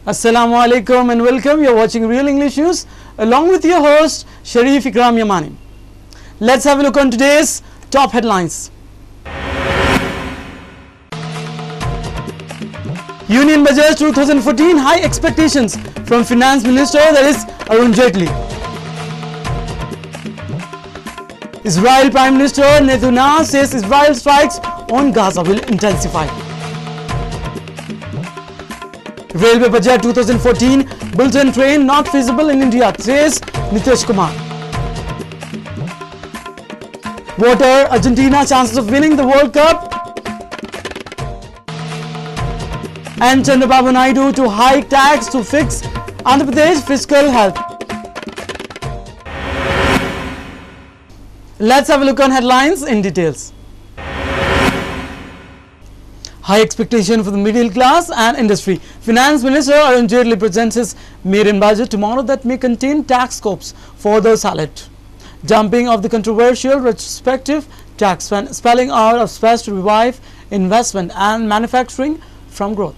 Assalamu alaikum and welcome. You're watching Real English News along with your host Sharif Ikram Yamani. Let's have a look on today's top headlines. Union Budget 2014, high expectations from Finance Minister, that is Arun Jaitley. Israel Prime Minister Netanyahu says Israel strikes on Gaza will intensify. Railway Budget 2014, bulletin train not feasible in India, says Nitish Kumar. What are Argentina's chances of winning the World Cup? And Chandrababu Naidu to hike tax to fix Andhra Pradesh fiscal health. Let's have a look on headlines in details. High expectation for the middle class and industry. Finance Minister Arun Jaitley presents his maiden budget tomorrow that may contain tax scopes for the salad. Dumping of the controversial retrospective tax when spelling out of space to revive investment and manufacturing from growth.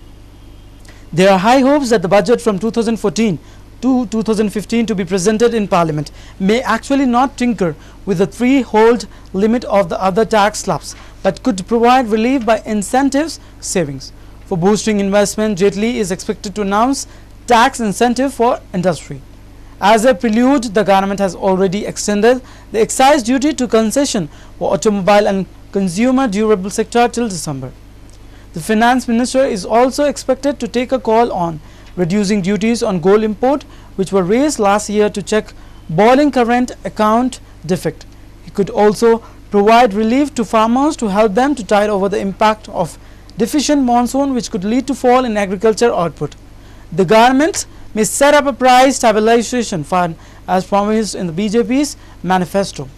There are high hopes that the budget from 2014 to 2015 to be presented in Parliament may actually not tinker with the threefold limit of the other tax slabs, but could provide relief by incentives savings. For boosting investment, Jaitley is expected to announce tax incentive for industry. As a prelude, the government has already extended the excise duty to concession for automobile and consumer durable sector till December. The Finance Minister is also expected to take a call on reducing duties on gold import, which were raised last year to check boiling current account defect. He could also provide relief to farmers to help them to tide over the impact of deficient monsoon, which could lead to fall in agriculture output. The government may set up a price stabilization fund as promised in the BJP's manifesto.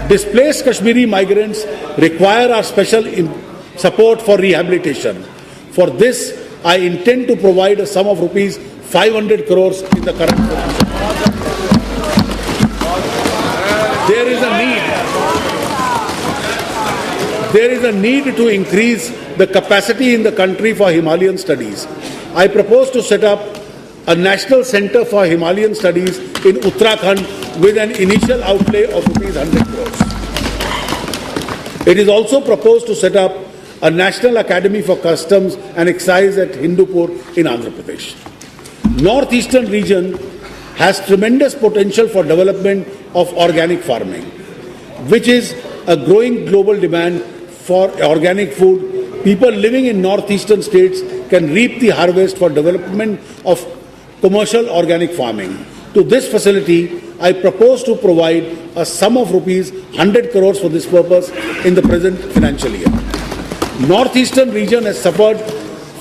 Displaced Kashmiri migrants require our special support for rehabilitation. For this, I intend to provide a sum of rupees 500 crores in the current position. There is a need to increase the capacity in the country for Himalayan studies. I propose to set up a national center for Himalayan studies in Uttarakhand with an initial outlay of rupees 100 crores. It is also proposed to set up a National Academy for Customs and Excise at Hindupur in Andhra Pradesh. Northeastern region has tremendous potential for development of organic farming, which is a growing global demand for organic food. People living in northeastern states can reap the harvest for development of commercial organic farming. To this facility, I propose to provide a sum of rupees 100 crores for this purpose in the present financial year. Northeastern region has suffered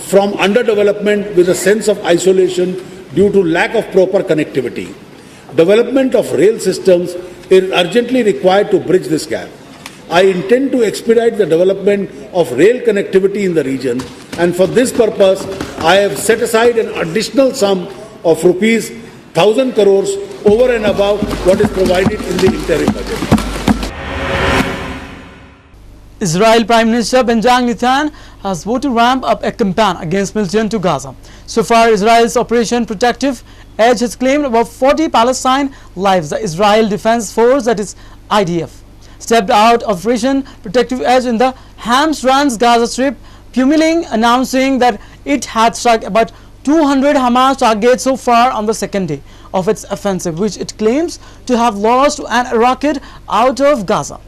from underdevelopment with a sense of isolation due to lack of proper connectivity. Development of rail systems is urgently required to bridge this gap. I intend to expedite the development of rail connectivity in the region, and for this purpose, I have set aside an additional sum of rupees 1,000 crores over and above what is provided in the interim budget. Israel Prime Minister Benjamin Netanyahu has vowed to ramp up a campaign against militant to Gaza. So far, Israel's Operation Protective Edge has claimed about 40 Palestine lives. The Israel Defense Force, that is IDF, stepped out of Operation Protective Edge in the Hamas-run Gaza Strip, pummeling, announcing that it had struck about 200 Hamas targets so far on the second day of its offensive, which it claims to have lost and rocket out of Gaza.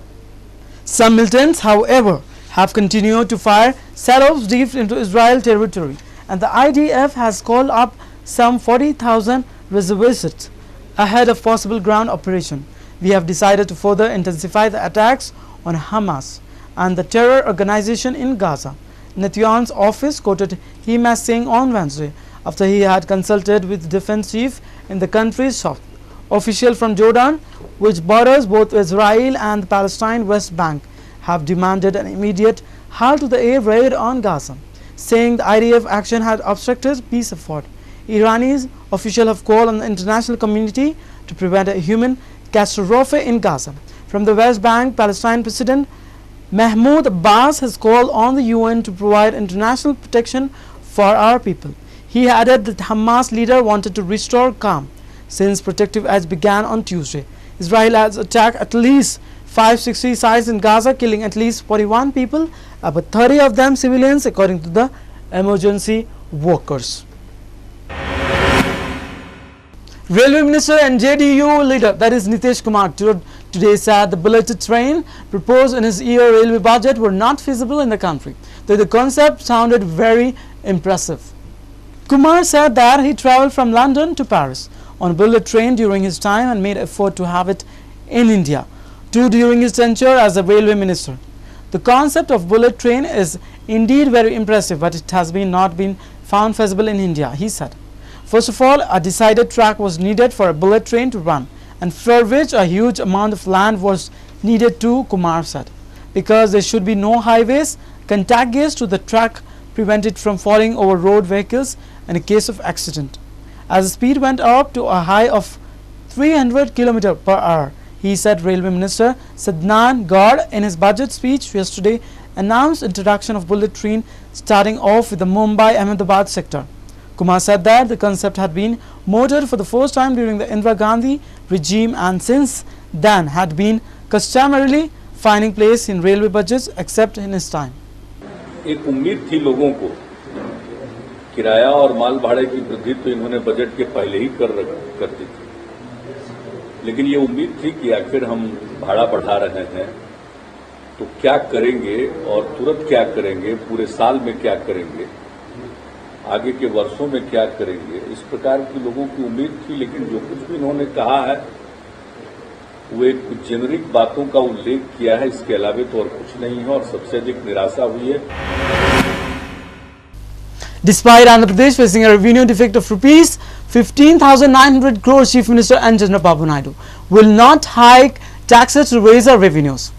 Some militants, however, have continued to fire salvos deep into Israel territory, and the IDF has called up some 40,000 reservists ahead of possible ground operation. We have decided to further intensify the attacks on Hamas and the terror organization in Gaza. Netanyahu's office quoted him as saying on Wednesday, after he had consulted with defense chief in the country's south. Officials from Jordan, which borders both Israel and the Palestine West Bank, have demanded an immediate halt to the air raid on Gaza, saying the IDF action had obstructed peace effort. Iranian officials have called on the international community to prevent a human catastrophe in Gaza. From the West Bank, Palestine President Mahmoud Abbas has called on the UN to provide international protection for our people. He added that Hamas leader wanted to restore calm since protective edge began on Tuesday. Israel has attacked at least 560 sites in Gaza, killing at least 41 people, about 30 of them civilians, according to the emergency workers. Railway Minister and JDU leader, that is Nitish Kumar, today said the bullet train proposed in his year railway budget were not feasible in the country, though the concept sounded very impressive. Kumar said that he travelled from London to Paris on a bullet train during his time and made effort to have it in India, too, during his tenure as a railway minister. The concept of bullet train is indeed very impressive, but it has not been found feasible in India, he said. First of all, a decided track was needed for a bullet train to run, and for which a huge amount of land was needed too, Kumar said. Because there should be no highways, contact gears to the track prevent it from falling over road vehicles in a case of accident. As the speed went up to a high of 300 km per hour, he said. Railway Minister Sadnan Gaur in his budget speech yesterday announced introduction of bullet train starting off with the Mumbai-Ahmedabad sector. Kumar said that the concept had been mooted for the first time during the Indira Gandhi regime and since then had been customarily finding place in railway budgets except in his time. एक उम्मीद थी लोगों को, किराया और माल भाड़े की वृद्धि तो इन्होंने बजट के पहले ही कर दी थी, लेकिन ये उम्मीद थी कि आखिर हम भाड़ा बढ़ा रहे हैं तो क्या करेंगे और तुरंत क्या करेंगे, पूरे साल में क्या करेंगे, आगे के वर्षों में क्या करेंगे, इस प्रकार की लोगों की उम्मीद थी। लेकिन जो कुछ भी इन्होंने कहा है वो एक जेनरिक बातों का उल्लेख किया है, इसके अलावा तो और कुछ नहीं है और सबसे अधिक निराशा हुई है। Despite Andhra Pradesh facing a revenue deficit of rupees 15,900 crores, Chief Minister N. Chandrababu Naidu will not hike taxes to raise our revenues.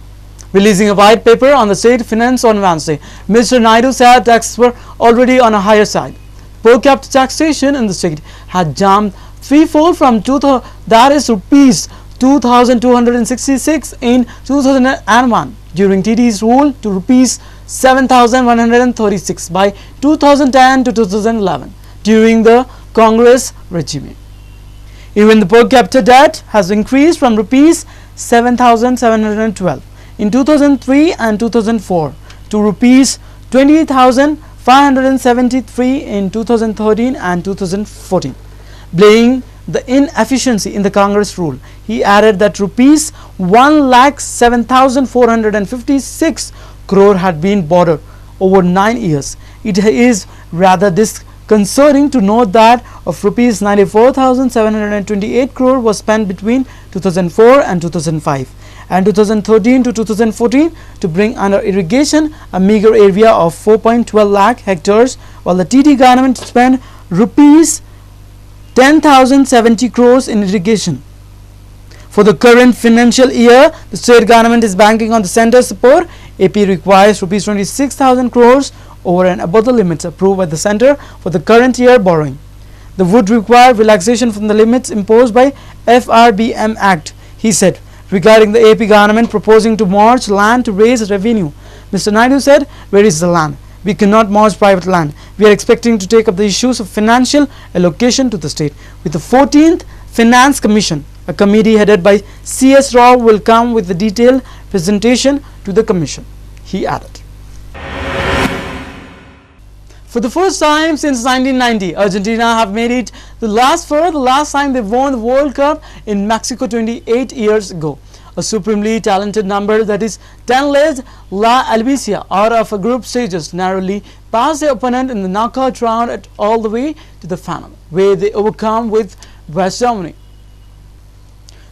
Releasing a white paper on the state finance on Wednesday, Mr. Naidu said taxes were already on a higher side. Per capita taxation in the state had jumped threefold from rupees 2,266 in 2001 during TD's rule to rupees 7,136 by 2010 to 2011 during the Congress regime. Even the per capita debt has increased from rupees 7,712 in 2003 and 2004 to rupees 20,573 in 2013 and 2014. Blaming the inefficiency in the Congress rule, he added that rupees 1,07,456 crore had been borrowed over 9 years. It is rather disconcerting to note that of rupees 94,728 crore was spent between 2004 and 2005 and 2013 to 2014 to bring under irrigation a meager area of 4.12 lakh hectares, while the TD government spent rupees 10,070 crores in irrigation. For the current financial year, the state government is banking on the centre's support. AP requires rupees 26,000 crores over and above the limits approved by the centre for the current year borrowing. The would require relaxation from the limits imposed by FRBM Act, he said. Regarding the AP government proposing to mortgage land to raise revenue, Mr. Naidu said, "Where is the land? We cannot mortgage private land. We are expecting to take up the issues of financial allocation to the state. With the 14th Finance Commission, a committee headed by C.S. Rao will come with a detailed presentation to the Commission," he added. For the first time since 1990, Argentina have made it the last time they won the World Cup in Mexico 28 years ago. A supremely talented number, that is 10-legged La Albizia, out of a group stages, narrowly passed their opponent in the knockout round all the way to the final, where they overcome with West Germany.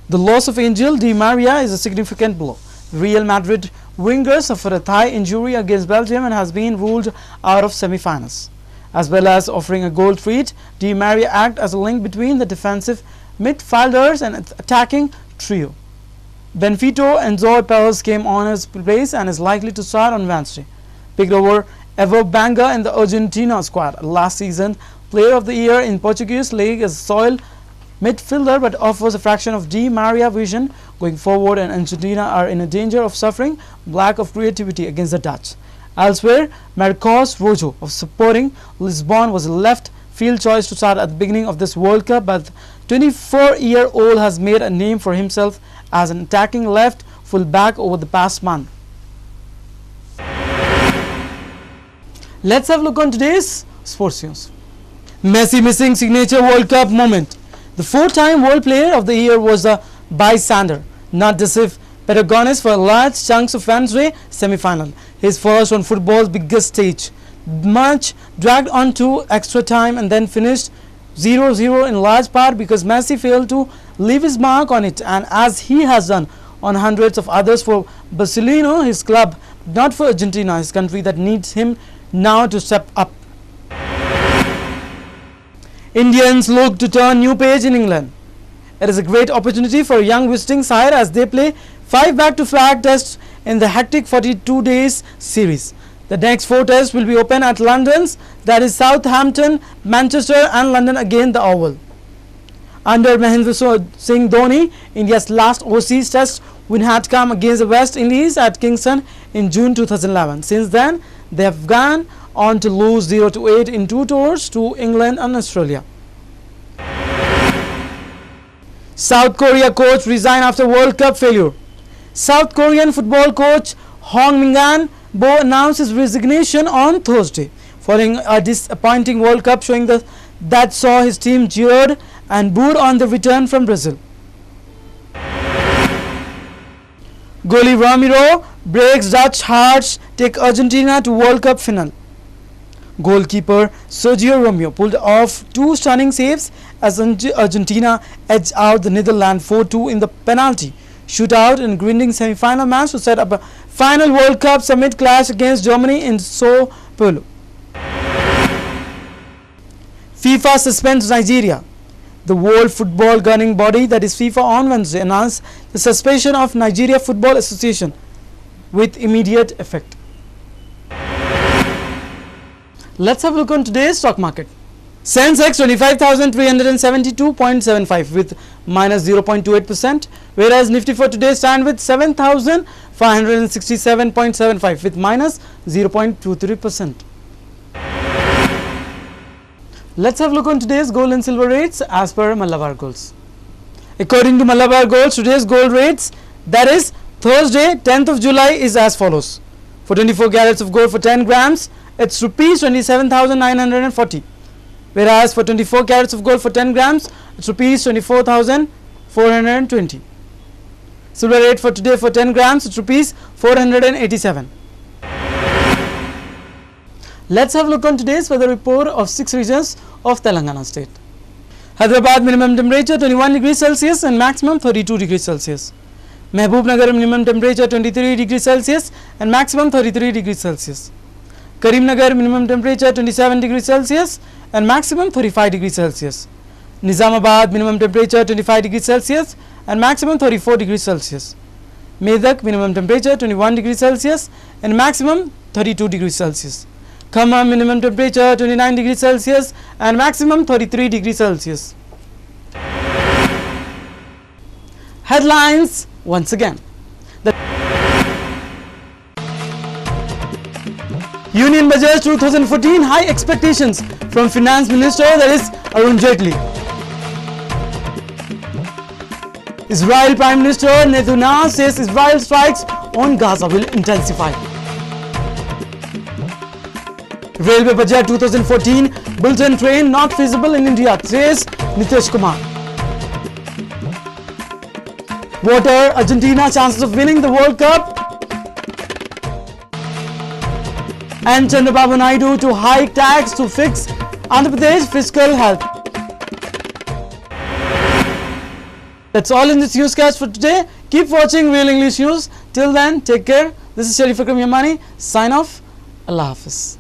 The loss of Angel Di Maria is a significant blow. Real Madrid winger suffered a thigh injury against Belgium and has been ruled out of semi-finals. As well as offering a goal treat, Di Maria acted as a link between the defensive midfielders and attacking trio. Benfica Enzo Perez came on his place and is likely to start on Wednesday. Picked over Evo Banga in the Argentina squad. Last season, Player of the Year in Portuguese League is soil midfielder, but offers a fraction of Di Maria vision going forward, and Argentina are in a danger of suffering lack of creativity against the Dutch. Elsewhere, Marcos Rojo of Sporting Lisbon was left field choice to start at the beginning of this World Cup, but the 24-year-old has made a name for himself as an attacking left full-back over the past month. Let's have a look on today's sports news. Messi missing signature World Cup moment. The four-time World Player of the Year was a bystander, not decisive protagonist for large chunks of Wednesday semi-final, his first on football's biggest stage. Match dragged on to extra time and then finished 0-0 in large part because Messi failed to leave his mark on it, and as he has done on hundreds of others for Barcelona, his club, not for Argentina, his country that needs him now to step up. Indians look to turn new page in England. It is a great opportunity for a young visiting side as they play 5 back-to-back tests in the hectic 42 days series. The next 4 tests will be open at London's, that is Southampton, Manchester and London, again the Oval. Under Mahendra Singh Dhoni, India's last overseas test win had come against the West Indies at Kingston in June 2011. Since then, they have gone on to lose 0-8 in 2 tours to England and Australia. South Korea coach resign after World Cup failure. South Korean football coach Hong Min-an Bo announced his resignation on Thursday following a disappointing World Cup showing that saw his team jeered and booed on the return from Brazil. Goalie Ramiro breaks Dutch hearts, take Argentina to World Cup final. Goalkeeper Sergio Romeo pulled off 2 stunning saves as Argentina edged out the Netherlands 4-2 in the penalty shootout in a grinding semi-final match to set up a final World Cup summit clash against Germany in Sao Paulo. FIFA suspends Nigeria. The World Football Governing Body, that is FIFA, on Wednesday announced the suspension of Nigeria Football Association with immediate effect. Let's have a look on today's stock market. Sensex 25,372.75 with minus 0.28%, whereas Nifty for today stand with 7,567.75 with minus 0.23%. Let's have a look on today's gold and silver rates as per Malabar Golds. According to Malabar Golds, today's gold rates, that is Thursday 10th of July, is as follows. For 24 carats of gold for 10 grams, it's rupees 27,940. Whereas for 24 carats of gold for 10 grams, it's rupees 24,420. Silver rate for today for 10 grams, it's rupees 487. Let's have a look on today's weather report of 6 regions of Telangana state. Hyderabad minimum temperature 21 degrees Celsius and maximum 32 degrees Celsius. Mehboob-Nagar minimum temperature 23 degrees Celsius and maximum 33 degrees Celsius. Karimnagar minimum temperature 27 degrees Celsius and maximum 35 degrees Celsius. Nizamabad minimum temperature 25 degrees Celsius and maximum 34 degrees Celsius. Medak minimum temperature 21 degrees Celsius and maximum 32 degrees Celsius. Khammam minimum temperature 29 degrees Celsius and maximum 33 degrees Celsius. Headlines once again. The Union Budget 2014, high expectations from Finance Minister, that is Arun Jaitley. Israel Prime Minister Netanyahu says Israel strikes on Gaza will intensify. Railway Budget 2014, bulletin train not feasible in India, says Nitish Kumar. What are Argentina's chances of winning the World Cup? And Chandrababu Naidu to hike tax to fix Andhra Pradesh fiscal health. That's all in this newscast for today. Keep watching Real English News. Till then, take care. This is Sharif Akram Yamani. Sign off. Allah Hafiz.